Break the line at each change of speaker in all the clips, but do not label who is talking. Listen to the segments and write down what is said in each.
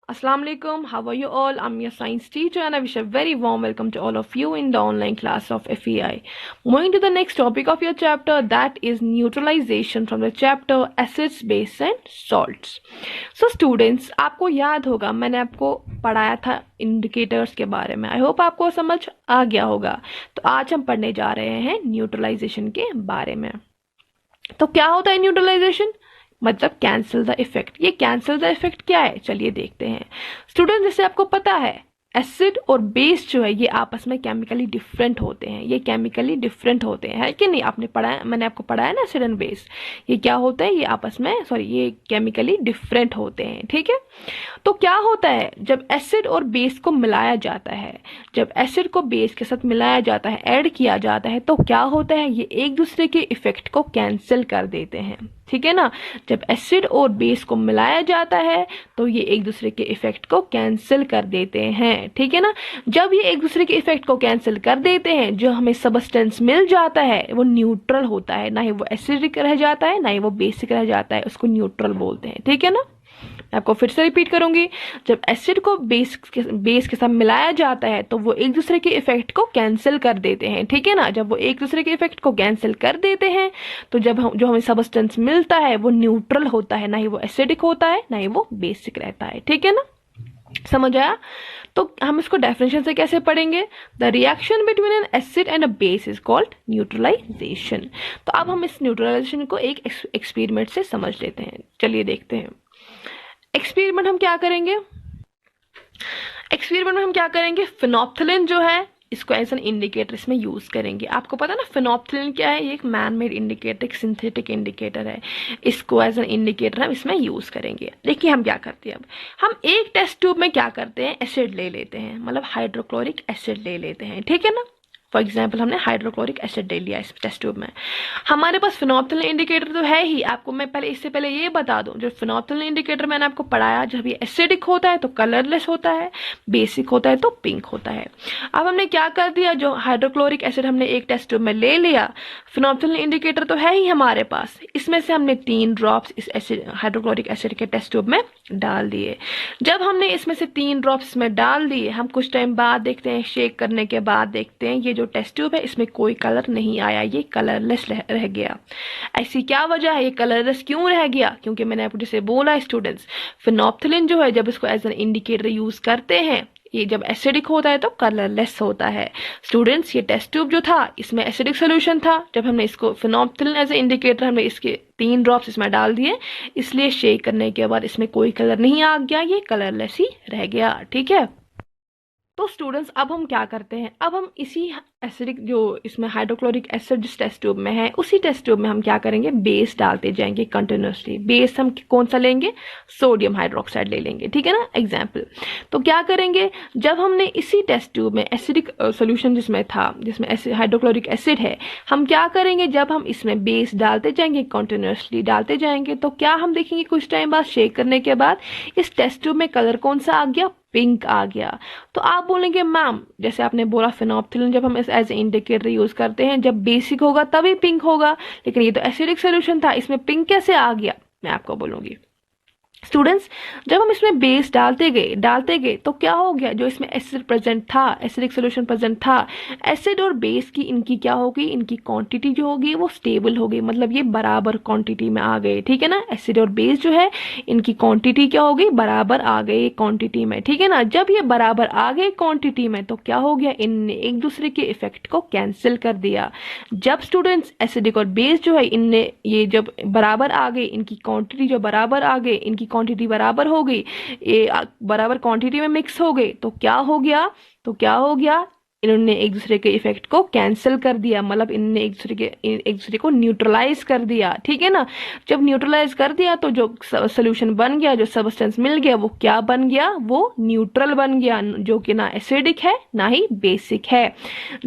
Assalamu alaikum. How are you all? I'm your science teacher and I wish a very warm welcome to all of you in the online class of FEI. Moving to the next topic of your chapter, that is neutralization from the chapter acids, base and salts. So students, आपको याद होगा मैंने आपको पढ़ाया था indicators के बारे में. आई होप आपको समझ आ गया होगा. तो आज हम पढ़ने जा रहे हैं न्यूट्रलाइजेशन के बारे में. तो क्या होता है न्यूट्रलाइजेशन? मतलब कैंसिल द इफेक्ट. ये कैंसिल द इफेक्ट क्या है, चलिए देखते हैं. स्टूडेंट, जैसे आपको पता है एसिड और बेस जो है ये आपस में केमिकली डिफरेंट होते हैं. ये केमिकली डिफरेंट होते हैं, है कि नहीं? आपने पढ़ा है, मैंने आपको पढ़ाया ना एसिड एंड बेस. ये क्या होता है? ये आपस में ये केमिकली डिफरेंट होते हैं. ठीक है. तो क्या होता है जब एसिड और बेस को मिलाया जाता है, जब एसिड को बेस के साथ मिलाया जाता है, ऐड किया जाता है, तो क्या होता है? ये एक दूसरे के इफेक्ट को कैंसिल कर देते हैं. ठीक है ना. जब एसिड और बेस को मिलाया जाता है तो ये एक दूसरे के इफेक्ट को कैंसिल कर देते हैं. ठीक है ना. जब ये एक दूसरे के इफेक्ट को कैंसिल कर देते हैं, जो हमें सबस्टेंस मिल जाता है वो न्यूट्रल होता है. ना ही वो एसिडिक रह जाता है, ना ही वो बेसिक रह जाता है. उसको न्यूट्रल बोलते हैं. ठीक है ना. मैं आपको फिर से रिपीट करूंगी. जब एसिड को बेस के साथ मिलाया जाता है तो वो एक दूसरे के इफेक्ट को कैंसिल कर देते हैं. ठीक है ना. जब वो एक दूसरे के इफेक्ट को कैंसिल कर देते हैं तो जो हमें सबस्टेंस मिलता है वो न्यूट्रल होता है. ना ही वो एसिडिक होता है, ना ही वो बेसिक रहता है. ठीक है ना. समझ आया? तो हम इसको डेफिनेशन से कैसे पढ़ेंगे? The reaction between an acid and a base is called neutralisation. तो अब हम इस न्यूट्रलाइजेशन को एक एक्सपेरिमेंट से समझ लेते हैं. चलिए देखते हैं. एक्सपेरिमेंट हम क्या करेंगे? एक्सपेरिमेंट में हम क्या करेंगे? फिनोप्थिलिन जो है इसको एज एन इंडिकेटर इसमें यूज करेंगे. आपको पता ना फिनोप्थिलिन क्या है? ये एक मैन मेड इंडिकेटर, एक सिंथेटिक इंडिकेटर है. इसको एज एन इंडिकेटर हम इसमें यूज करेंगे. देखिए हम क्या करते हैं. अब हम एक टेस्ट ट्यूब में क्या करते हैं? एसिड ले लेते हैं, मतलब हाइड्रोक्लोरिक एसिड ले लेते हैं. ठीक है ना. फॉर एग्जाम्पल हमने हाइड्रोक्लोरिक एसिड ले लिया इस टेस्ट ट्यूब में. हमारे पास फिनोप्थिलिन इंडिकेटर तो है ही. आपको मैं इससे पहले ये बता दूं, जो फिनोप्थिलिन इंडिकेटर मैंने आपको पढ़ाया, जब ये एसिडिक होता है तो कलरलेस होता है, बेसिक होता है तो पिंक होता है. अब हमने क्या कर दिया, जो हाइड्रोक्लोरिक एसिड हमने एक टेस्ट ट्यूब में ले लिया, फिनोप्थिलिन इंडिकेटर तो है ही हमारे पास, इसमें से हमने 3 ड्रॉप्स इस एसिड हाइड्रोक्लोरिक एसिड के टेस्ट ट्यूब में डाल दिए. जब हमने इसमें से 3 ड्रॉप्स में डाल दिए, हम कुछ टाइम बाद देखते हैं, शेक करने के बाद देखते हैं ये जो टेस्ट ट्यूब है इसमें कोई कलर नहीं आया, ये कलरलेस रह गया. ऐसी क्या वजह है? ये कलरलेस क्यों रह गया? क्योंकि मैंने आपको जैसे बोला स्टूडेंट्स, फिनोप्थिलिन जो है जब इसको एज एन इंडिकेटर यूज करते हैं, ये जब एसिडिक होता है तो कलरलेस होता है. स्टूडेंट्स, ये टेस्ट ट्यूब जो था इसमें एसिडिक सोल्यूशन था. जब हमने इसको फिनोप्थिलिन एज ए इंडिकेटर हमने इसके 3 ड्रॉप्स इसमें डाल दिए, इसलिए शेक करने के बाद इसमें कोई कलर नहीं आ गया, ये कलरलेस ही रह गया. ठीक है. तो स्टूडेंट्स, अब हम क्या करते हैं? अब हम इसी एसिडिक जो इसमें हाइड्रोक्लोरिक एसिड जिस टेस्ट ट्यूब में है, उसी टेस्ट ट्यूब में हम क्या करेंगे? बेस डालते जाएंगे कंटिन्यूसली. बेस हम कौन सा लेंगे? सोडियम हाइड्रोक्साइड ले लेंगे. ठीक है ना. एग्जाम्पल, तो क्या करेंगे? जब हमने इसी टेस्ट ट्यूब में एसिडिक सोल्यूशन जिसमें था, जिसमें हाइड्रोक्लोरिक एसिड है, हम क्या करेंगे? जब हम इसमें बेस डालते जाएंगे, कंटिन्यूसली डालते जाएंगे, तो क्या हम देखेंगे कुछ टाइम बाद, शेक करने के बाद, इस टेस्ट ट्यूब में कलर कौन सा आ गया? पिंक आ गया. तो आप बोलेंगे मैम, जैसे आपने बोला फिनोप्थिलिन जब हम एज इंडिकेटर यूज करते हैं, जब बेसिक होगा तभी पिंक होगा, लेकिन ये तो एसिडिक सोल्यूशन था, इसमें पिंक कैसे आ गया? मैं आपको बोलूंगी. स्टूडेंट्स, जब हम इसमें बेस डालते गए तो क्या हो गया? जो इसमें एसिड प्रेजेंट था, एसिडिक सोल्यूशन प्रेजेंट था, एसिड और बेस की इनकी क्या होगी? इनकी क्वांटिटी जो होगी वो स्टेबल हो गई, मतलब ये बराबर क्वांटिटी में आ गए. ठीक है ना. एसिड और बेस जो है इनकी क्वांटिटी क्या हो गई? बराबर आ गई क्वांटिटी में. ठीक है ना. जब ये बराबर आ गए क्वांटिटी में तो क्या हो गया? इनने एक दूसरे के इफेक्ट को कैंसिल कर दिया. जब स्टूडेंट्स एसिडिक और बेस जो है इनने ये जब बराबर आ गए, इनकी क्वांटिटी जो बराबर आ गई, इनकी क्वांटिटी बराबर हो गई, ये बराबर क्वांटिटी में मिक्स हो गई, तो क्या हो गया? इन्होंने एक दूसरे के इफेक्ट को कैंसिल कर दिया, मतलब इन्होंने एक दूसरे को न्यूट्रलाइज कर दिया. ठीक है ना. जब न्यूट्रलाइज कर दिया तो जो सोल्यूशन बन गया, जो सबस्टेंस मिल गया, वो क्या बन गया? वो न्यूट्रल बन गया, जो कि ना एसिडिक है ना ही बेसिक है.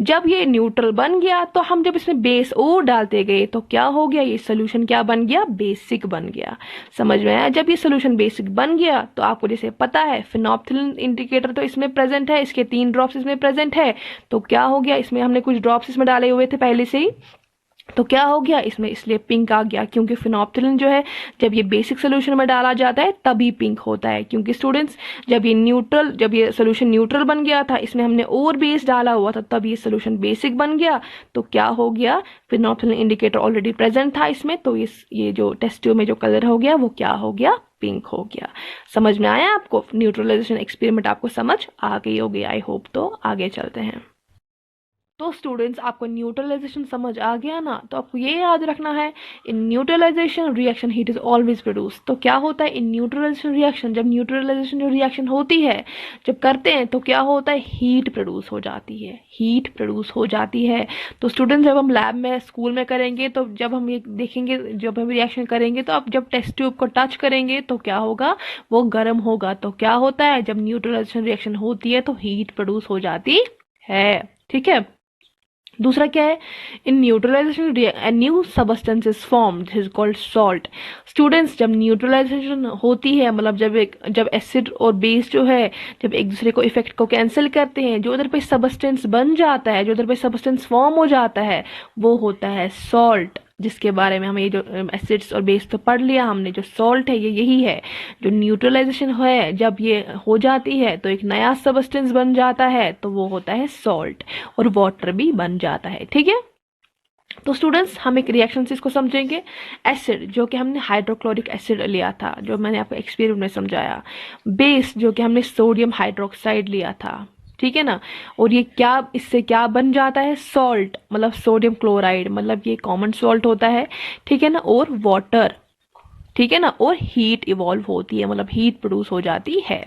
जब ये न्यूट्रल बन गया तो हम जब इसमें बेस और डालते गए तो क्या हो गया? ये सोल्यूशन क्या बन गया? बेसिक बन गया. समझ में आया? जब ये सोल्यूशन बेसिक बन गया तो आपको जैसे पता है फिनोप्थिलिन इंडिकेटर तो इसमें प्रेजेंट है, इसके 3 ड्रॉप्स इसमें प्रेजेंट है, तो क्या हो गया? इसमें हमने कुछ ड्रॉप्स इसमें डाले हुए थे पहले से ही, तो क्या हो गया इसमें, इसलिए पिंक आ गया, क्योंकि फिनोप्थिलिन जो है जब ये बेसिक सोल्यूशन में डाला जाता है तभी पिंक होता है। क्योंकि स्टूडेंट्स जब ये सोल्यूशन न्यूट्रल बन गया था, इसमें हमने और बेस डाला हुआ था, तब ये सोल्यूशन बेसिक बन गया। तो क्या हो गया, फिनोप्थिलिन इंडिकेटर ऑलरेडी प्रेजेंट था इसमें, तो ये जो टेस्ट ट्यूब में जो कलर हो गया वो क्या हो गया, पिंक हो गया। समझ में आया आपको? न्यूट्रलाइजेशन एक्सपेरिमेंट आपको समझ आ गई होगी आई होप। तो आगे चलते हैं। तो स्टूडेंट्स आपको न्यूट्रलाइजेशन समझ आ गया ना, तो आपको ये याद रखना है, in neutralisation reaction heat is always produce. तो क्या होता है इन न्यूट्रलाइजेशन रिएक्शन, जब न्यूट्रलाइजेशन जो रिएक्शन होती है, जब करते हैं तो क्या होता है, हीट प्रोड्यूस हो जाती है, हीट प्रोड्यूस हो जाती है। तो स्टूडेंट्स जब हम लैब में स्कूल में करेंगे, तो जब हम ये देखेंगे, जब हम रिएक्शन करेंगे, तो आप जब टेस्ट ट्यूब को टच करेंगे तो क्या होगा, वो गर्म होगा। तो क्या होता है, जब न्यूट्रलाइजेशन रिएक्शन होती है तो हीट प्रोड्यूस हो जाती है। ठीक है। दूसरा क्या है, in neutralisation a new substance is formed is called salt. Students जब न्यूट्रलाइजेशन होती है, मतलब जब एसिड और बेस जो है जब एक दूसरे को इफेक्ट को कैंसिल करते हैं, जो उधर पे सब्सटेंस बन जाता है, जो उधर पे सब्सटेंस फॉर्म हो जाता है, वो होता है सॉल्ट। जिसके बारे में हमें ये जो एसिड्स और बेस तो पढ़ लिया हमने, जो सॉल्ट है ये यही है, जो न्यूट्रलाइजेशन है जब ये हो जाती है तो एक नया सब्सटेंस बन जाता है, तो वो होता है सॉल्ट, और वाटर भी बन जाता है। ठीक है। तो स्टूडेंट्स हम एक रिएक्शन से इसको समझेंगे। एसिड जो कि हमने हाइड्रोक्लोरिक एसिड लिया था, जो मैंने आपको एक्सपेरिमेंट में समझाया। बेस जो कि हमने सोडियम हाइड्रोक्साइड लिया था। ठीक है ना। और ये क्या, इससे क्या बन जाता है, सॉल्ट, मतलब सोडियम क्लोराइड, मतलब ये कॉमन सॉल्ट होता है। ठीक है ना। और वाटर। ठीक है ना। और हीट इवॉल्व होती है, मतलब हीट प्रोड्यूस हो जाती है।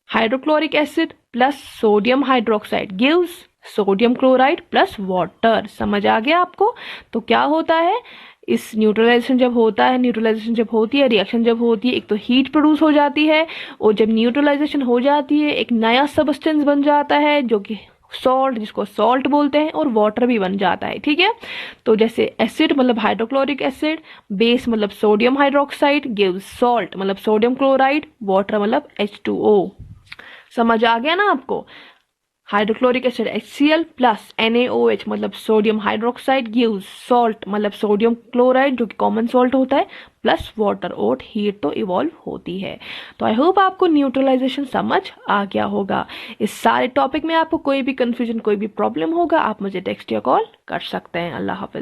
Hydrochloric acid plus sodium hydroxide gives sodium chloride plus water. समझ आ गया आपको? तो क्या होता है, इस न्यूट्रलाइजेशन जब होता है, न्यूट्रलाइजेशन जब होती है, रिएक्शन जब होती है, एक तो हीट प्रोड्यूस हो जाती है, और जब न्यूट्रलाइजेशन हो जाती है एक नया सब्सटेंस बन जाता है जो कि सॉल्ट, जिसको सॉल्ट बोलते हैं, और वाटर भी बन जाता है। ठीक है। तो जैसे एसिड मतलब हाइड्रोक्लोरिक एसिड, बेस मतलब सोडियम हाइड्रोक्साइड, गिव्स सॉल्ट मतलब सोडियम क्लोराइड, वाटर मतलब H2O। समझ आ गया ना आपको? Hydrochloric acid HCl plus NaOH मतलब सोडियम हाइड्रोक्साइड गिव्स सॉल्ट मतलब सोडियम क्लोराइड जो कि कॉमन सॉल्ट होता है, प्लस वाटर, और हीट तो इवॉल्व होती है। तो आई होप आपको न्यूट्रलाइजेशन समझ आ गया होगा। इस सारे टॉपिक में आपको कोई भी कंफ्यूजन, कोई भी प्रॉब्लम होगा, आप मुझे टेक्स्ट या कॉल कर सकते हैं। अल्लाह हाफिज।